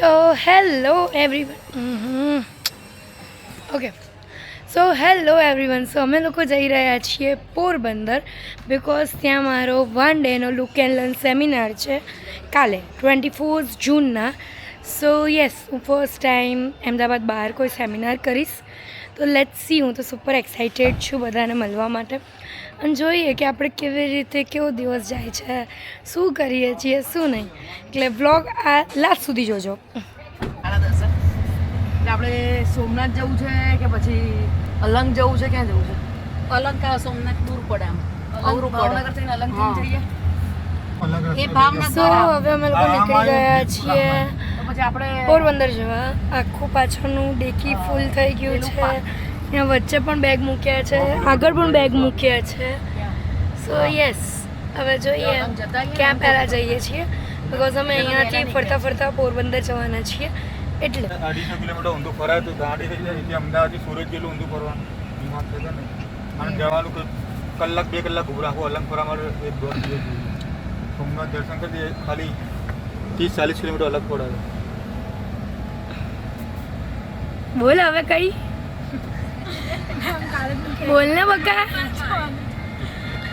So hello everyone. Okay. So hello everyone. So અમે લોકો જઈ રહ્યા છીએ પોરબંદર બિકોઝ ત્યાં મારો 1 ડેનો લુક એન્ડ લર્ન સેમિનાર છે કાલે 24 જૂનના. સો યસ હું ફર્સ્ટ ટાઈમ અમદાવાદ બહાર કોઈ સેમિનાર કરીશ તો લેટ્સ સી. હું તો સુપર એક્સાઇટેડ છું બધાને મળવા માટે અને જોઈએ કે આપણે કેવી રીતે કેવો દિવસ જાય છે, શું કરીએ છીએ, શું નહીં. એટલે વ્લોગ આ લાસ્ટ સુધી જોજો. આપણે સોમનાથ જવું છે કે પછી અલંગ જવું છે? ક્યાં જવું છે? અલંગ કા સોમનાથ દૂર પડે, આમ અવરું ભાવનગર થઈને અલંગ જઈએ. એ ભાવનગર. સો હવે અમે લોકો નીકળી ગયા છીએ તો પછી આપણે પોરબંદર જવા. આખું પાછળનું ડેકી ફૂલ થઈ ગયું છે. ત્યાં વચ્ચે પણ બેગ મૂક્યા છે, આગળ પણ બેગ મૂક્યા છે. સો યસ હવે જોઈએ ક્યાં પહેલાં જઈએ છીએ બિકોઝ અમે અહીંયાથી ફરતા ફરતા પોરબંદર જવાના છીએ. એટલે 250 કિલોમીટર ઊંધું ફરાય તો ગાડી થઈ જાય. એટલે અમદાવાદથી સુરત જેટલું ઊંધું ફરવાનું દિમાગ થશે ને. અને જવાનું કલાક 2 કલાક ઉભું રાખવું અલંગ ફરવા માટે. એક દોઢ દિવસ સોમનાથ દર્શન કરી દઈએ. ખાલી 30-40 કિલોમીટર અલગ પડાવે. બોલ હવે કઈ બોલ ને બકા.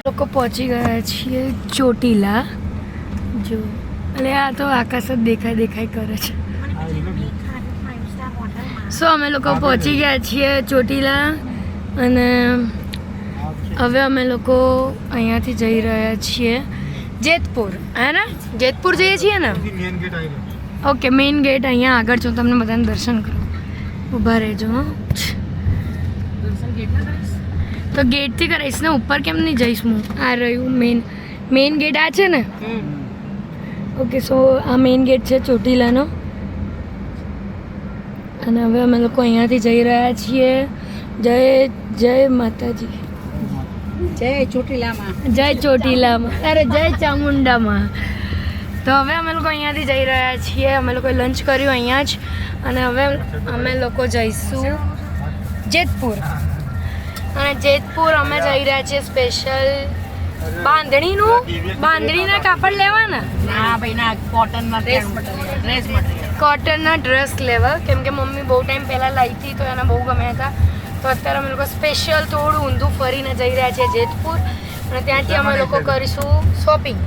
લોકો પહોંચી ગયા છીએ ચોટીલા. જો એટલે આ તો આકાશ જ દેખાય કરે છે. સો અમે લોકો પહોંચી ગયા છીએ ચોટીલા અને હવે અમે લોકો અહીંયાથી જઈ રહ્યા છીએ જેતપુર. હે ને જેતપુર જઈએ છીએ ને? મેન ગેટ આવી ગયો. ઓકે મેઇન ગેટ અહીંયા આગળ છું. તમને બધાને દર્શન કરો. ઊભા રહેજો. તો ગેટથી કરાવીશ ને, ઉપર કેમ નહીં જઈશ હું? આ રહ્યું મેઇન ગેટ આ છે ને? ઓકે સો આ મેઇન ગેટ છે ચોટીલાનો અને હવે અમે લોકો અહીંયાથી જઈ રહ્યા છીએ જય માતાજી, જય ચોટીલામાં, જય ચોટીલામાં, અરે જય ચામુંડામાં. તો હવે અમે લોકો અહીંયાથી જઈ રહ્યા છીએ. અમે લોકોએ લંચ કર્યું અહીંયા જ અને હવે અમે લોકો જઈશું જેતપુર. અને જેતપુર અમે જઈ રહ્યા છીએ સ્પેશિયલ બાંધણીના કાપડ લેવાના. હા ભાઈ ના કોટનના ડ્રેસ મટીરિયલ કોટનના ડ્રેસ લેવા, કેમ કે મમ્મી બહુ ટાઈમ પહેલાં લાવી હતી તો એને બહુ ગમ્યા હતા. તો અત્યારે અમે લોકો સ્પેશિયલ થોડું ઊંધું ફરીને જઈ રહ્યા છીએ જેતપુર અને ત્યાંથી અમે લોકો કરીશું શોપિંગ.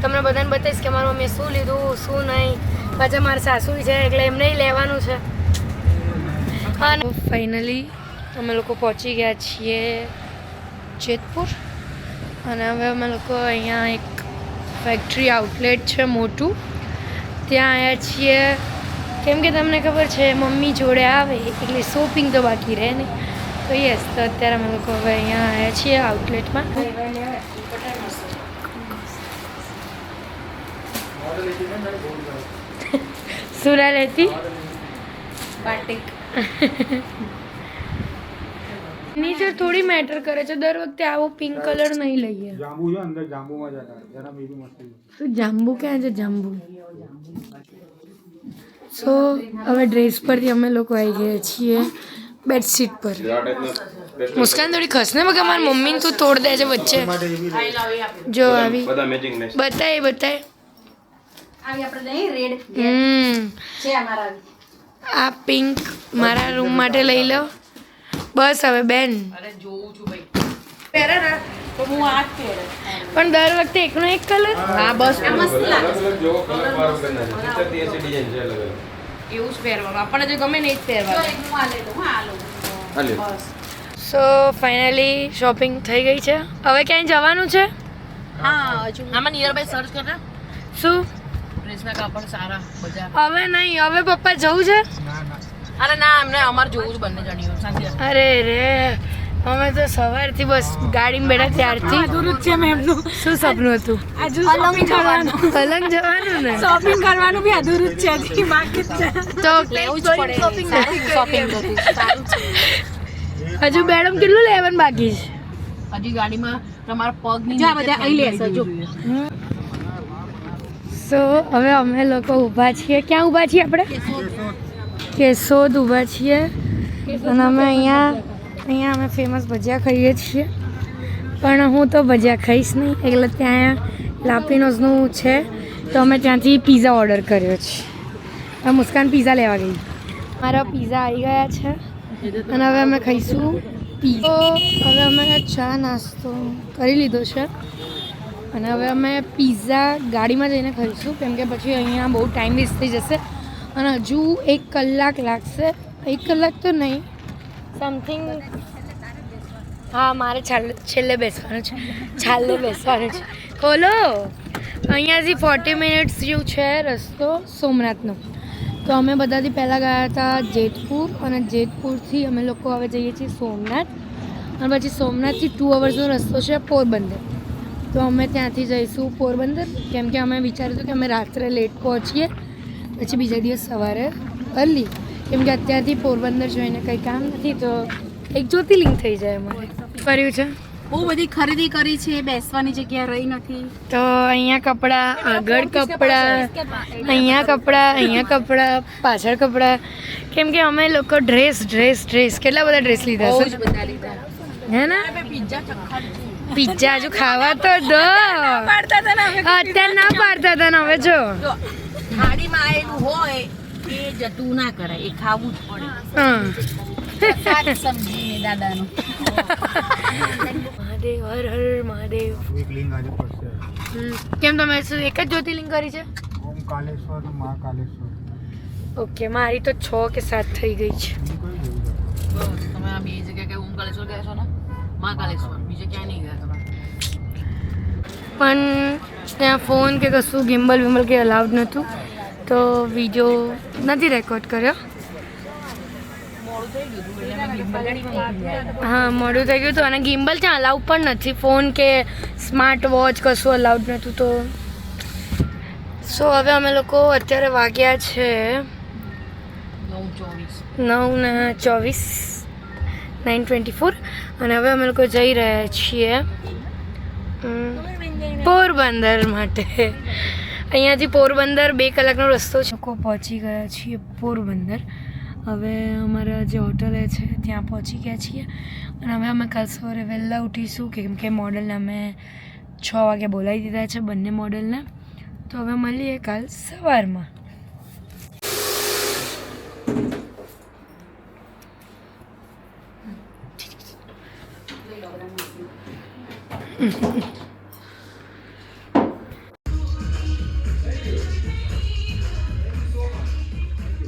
તમને બધાને બતાવીશ કે મારી મમ્મીએ શું લીધું શું નહીં. પાછા મારા સાસુ છે એટલે એમને લેવાનું છે. અને ફાઇનલી અમે લોકો પહોંચી ગયા છીએ જેતપુર અને હવે અમે લોકો અહીંયા એક ફેક્ટરી આઉટલેટ છે મોટું, ત્યાં આવ્યા છીએ. કેમ કે તમને ખબર છે મમ્મી જોડે આવે એટલે શોપિંગ તો બાકી રહે ને. તો યસ તો અત્યારે અમે લોકો હવે અહીંયા આવ્યા છીએ આઉટલેટમાં. સુરા લેતી બાટિક નીચે થોડી મેટર કરે છે. દર વખતે આવો પિંક કલર નહીં લઈએ. જાંબુ છે અંદર, જાંબુમાં જતા જરા બીજું મસ્ત. શું જાંબુ ક્યાં છે? જાંબુ. સો હવે ડ્રેસ પરથી અમે લોકો આવી ગયા છીએ બેડશીટ પર. મુસ્કાન થોડી ખસને બગા, મારી મમ્મીને તું તોડ દે છે વચ્ચે. જો આવી બતાય આવી આપણે નહીં રેડ છે અમારા. આ પિંક મારા રૂમ માટે લઈ લો બસ. હવે બેન અરે જોઉં છું ભાઈ પહેરે ને તો હું આ જ પહેરે. પણ દર વખતે એકનો એક કલર. હા બસ આ મસ્ત લાગે છે. એવું જ પહેરવાનું, આપણને જે ગમે ને એ જ પહેરવાનું. હું આ લઈ લઉં. હા આ લઉં બસ. સો ફાઇનલી શોપિંગ થઈ ગઈ છે. હવે ક્યાંય જવાનું છે? હા હજુ આમાં નિયર બાય સર્ચ કરે શું? ડ્રેસના કાપડ સારા બધા. હવે નહીં, હવે પપ્પા જવું છે. અરે ના એમને અમારે જોવું જ બંને જણીઓ શાંતિ. અરે રે અમે તો સવારથી બસ ગાડીમાં બેઠા ત્યારથી અધૂરું જ છે મેમનું. શું સપનું હતું? અલંગ જવાનું જવાનું ને. શોપિંગ કરવાનું બી અધૂરું જ છે. બાકી તો લેવું જ પડે. શોપિંગ હતી સારું છે. હજુ મેડમ કેટલું લેવાનું બાકી છે? હજી ગાડીમાં તમારા પગ ની બધા અહીં લેશે જો. સો હવે અમે લોકો ઊભા છીએ. ક્યાં ઊભા છીએ આપણે? કેશોદ ઊભા છીએ અને અમે અહીંયા અમે ફેમસ ભજીયા ખાઈએ છીએ. પણ હું તો ભજીયા ખાઈશ નહીં એટલે ત્યાં લાપિનોઝનું છે તો અમે ત્યાંથી પિઝા ઓર્ડર કર્યો છે. આ મુસ્કાન પીઝા લેવા ગઈ. મારા પીઝા આવી ગયા છે અને હવે અમે ખાઈશું પીઝા. હવે અમે ચા નાસ્તો કરી લીધો છે અને હવે અમે પીઝા ગાડીમાં જઈને ખાઈશું કેમ કે પછી અહીંયા બહુ ટાઈમ વેસ્ટ થઈ જશે અને હજુ 1 કલાક લાગશે. 1 કલાક તો નહીં, સમથિંગ. હા, મારે છેલ્લે બેસવાનું છે. ખોલો. અહીંયાથી 40 મિનિટ્સ જેવું છે રસ્તો સોમનાથનો. તો અમે બધાથી પહેલાં ગયા હતા જેતપુર અને જેતપુરથી અમે લોકો હવે જઈએ છીએ સોમનાથ અને પછી સોમનાથથી 2 અવર્સનો રસ્તો છે પોરબંદર. તો અમે ત્યાંથી જઈશું પોરબંદર કેમ કે અમે વિચાર્યું હતું કે અમે રાત્રે લેટ પહોંચીએ પછી બીજા દિવસ સવારે અર્લી કેમ કે અત્યારથી પોરબંદર જોઈને કંઈ કામ નથી તો એક જ્યોતિર્લિંગ થઈ જાય અમારે. કર્યું છે બહુ બધી ખરીદી કરી છે, બેસવાની જગ્યા રહી નથી. તો અહીંયા કપડાં, આગળ કપડાં, અહીંયા કપડાં, પાછળ કપડાં કેમ કે અમે લોકો ડ્રેસ કેટલા બધા ડ્રેસ લીધા છે બધા લીધા હે ને. પિઝા હજુ ખાવા તો દો. અત્યારે ના પાડતા હતા ને હવે જો થાળીમાં આવેલું હોય એ જતું ના કરાય, એ ખાવું જ પડે. હા. સાચ સમજીને દાદાનું. મહાદેવ, હર હર મહાદેવ. એક લિંગ આજે પડશે. કેમ તમે શું એક જ જ્યોતિર્લિંગ કરી છે? ઓમકાલેશ્વર અને મહાકાલેશ્વર. ઓકે, મારી તો 6 કે 7 થઈ ગઈ છે. બીજું કઈ જોયું? બસ તમે આ બે જગ્યાએ કે ઓમકાલેશ્વર ગયા છો ને, મહાકાલેશ્વર, બીજે ક્યાંય નહીં ગયા તમે? પણ ત્યાં ફોન કે કશું ગિમ્બલ વિમ્બલ કે અલાઉડ નહોતું તો વિડીયો નથી રેકોર્ડ કર્યો. હા, મોડું થઈ ગયું હતું અને ગિમ્બલ ત્યાં અલાઉડ પણ નથી. ફોન કે સ્માર્ટ વોચ કશું અલાઉડ નહોતું તો હવે અમે લોકો અત્યારે વાગ્યા છે 9:24 9:24 અને હવે અમે લોકો જઈ રહ્યા છીએ પોરબંદર માટે. અહીંયાથી પોરબંદર 2 કલાકનો રસ્તો છે. લોકો પહોંચી ગયા છીએ પોરબંદર. હવે અમારા જે હોટલ છે ત્યાં પહોંચી ગયા છીએ અને હવે અમે કાલ સવારે વહેલા ઉઠીશું કેમ કે મોડલને અમે 6 વાગે બોલાવી દીધા છે બંને મોડલને. તો હવે મળીએ કાલ સવારમાં.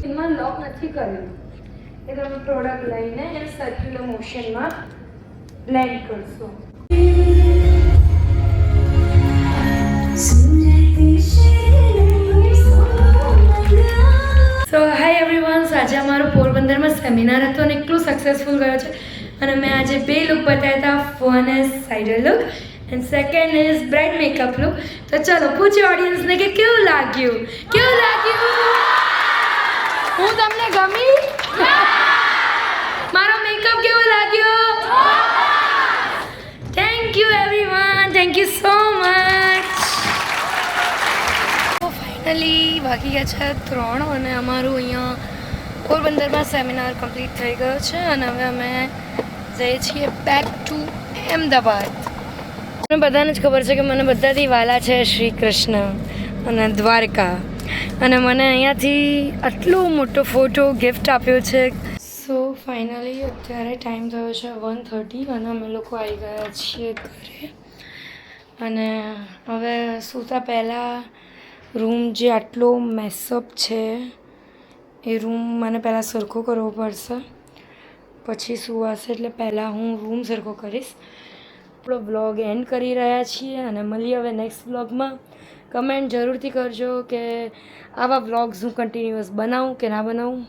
એમાં લોક નથી કર્યું એ તમે પ્રોડક્ટ લઈને એને સર્ક્યુલર મોશનમાં બ્લેન્ડ કરશો. સો હાય એવરીવન. આજે અમારો પોરબંદરમાં સેમિનાર હતો અને એટલું સક્સેસફુલ ગયો છે અને મેં આજે 2 લુક બતાવ્યા હતા. Fun is cider look and second is bride makeup look. તો ચલો પૂછો ઓડિયન્સને કે કેવું લાગ્યું. હું તમને ગમી? મારો મેકઅપ કેવો લાગ્યો? Thank you everyone, thank you so much. Finally વાગી ગયા છે 3 અને અમારું અહીંયા પોરબંદરમાં સેમિનાર કમ્પ્લીટ થઈ ગયો છે અને હવે અમે જઈએ છીએ બેક ટુ અમદાવાદ. મને બધાને જ ખબર છે કે મને બધાથી વાલા છે શ્રી કૃષ્ણ અને દ્વારકા અને મને અહીંયાથી આટલો મોટો ફોટો ગિફ્ટ આપ્યો છે. સો ફાઇનલી અત્યારે ટાઈમ થયો છે 1:30 અને અમે લોકો આવી ગયા છીએ ઘરે અને હવે સૂતા પહેલાં રૂમ જે આટલો મેસઅપ છે એ રૂમ મને પહેલાં સરખો કરવો પડશે પછી સુવાશે એટલે પહેલાં હું રૂમ સરખો કરીશ. આપણો બ્લોગ એન્ડ કરી રહ્યા છીએ અને મળીએ હવે નેક્સ્ટ બ્લોગમાં. કમેન્ટ જરૂરથી કરજો કે આવા વ્લોગ્સ હું કન્ટિન્યુઅસ બનાવું કે ના બનાવું,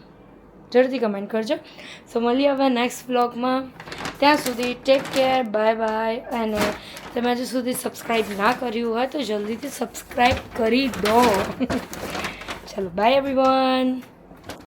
જરૂરથી કમેન્ટ કરજો. સો મળીએ હવે નેક્સ્ટ બ્લોગમાં. ત્યાં સુધી ટેક કેર, બાય બાય. અને તમે હજુ સુધી સબસ્ક્રાઈબ ના કર્યું હોય તો જલ્દીથી સબસ્ક્રાઈબ કરી દો. ચલો બાય એવરીવન.